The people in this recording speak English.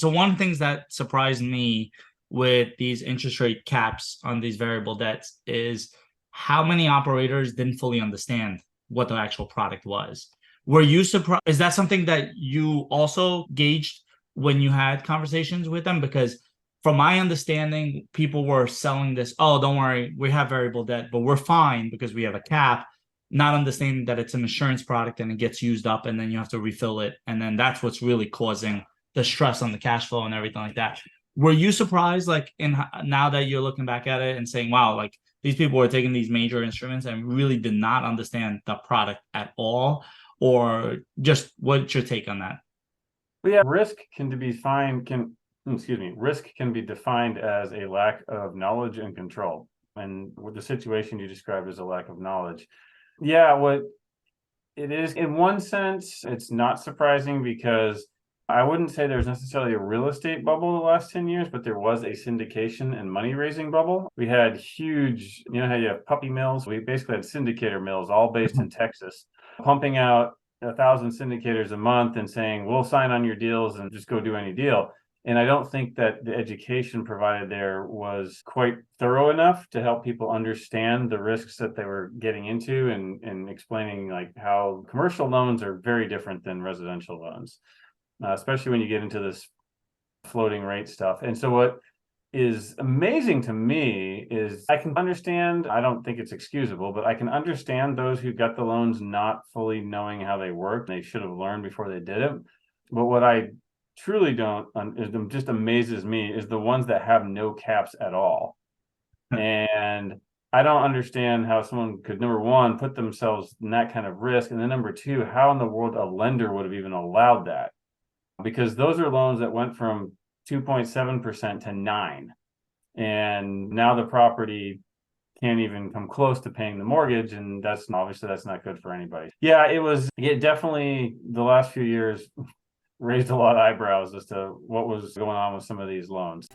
So one of the things that surprised me with these interest rate caps on these variable debts is how many operators didn't fully understand what the actual product was. Were you surprised? Is that something that you also gauged when you had conversations with them? Because from my understanding, people were selling this, oh, don't worry, we have variable debt, but we're fine because we have a cap, not understanding that it's an insurance product and it gets used up and then you have to refill it. And then that's what's really causing the stress on the cash flow and everything like that. Were you surprised, like, in now that you're looking back at it and saying, wow, like these people were taking these major instruments and really did not understand the product at all? Or just what's your take on that? Well, yeah, risk can be defined as a lack of knowledge and control. And with the situation you described as a lack of knowledge. Yeah, what it is, in one sense, it's not surprising because I wouldn't say there's necessarily a real estate bubble the last 10 years, but there was a syndication and money raising bubble. We had huge, you know how you have puppy mills? We basically had syndicator mills, all based in Texas, pumping out 1,000 syndicators a month and saying, we'll sign on your deals and just go do any deal. And I don't think that the education provided there was quite thorough enough to help people understand the risks that they were getting into, and explaining like how commercial loans are very different than residential loans, especially when you get into this floating rate stuff. And so what is amazing to me is I can understand, I don't think it's excusable, but I can understand those who got the loans not fully knowing how they work. They should have learned before they did it. But what I truly don't, it just amazes me, is the ones that have no caps at all. And I don't understand how someone could, number one, put themselves in that kind of risk. And then number two, how in the world a lender would have even allowed that? Because those are loans that went from 2.7% to 9%. And now the property can't even come close to paying the mortgage. And that's not good for anybody. Yeah, it definitely, the last few years raised a lot of eyebrows as to what was going on with some of these loans.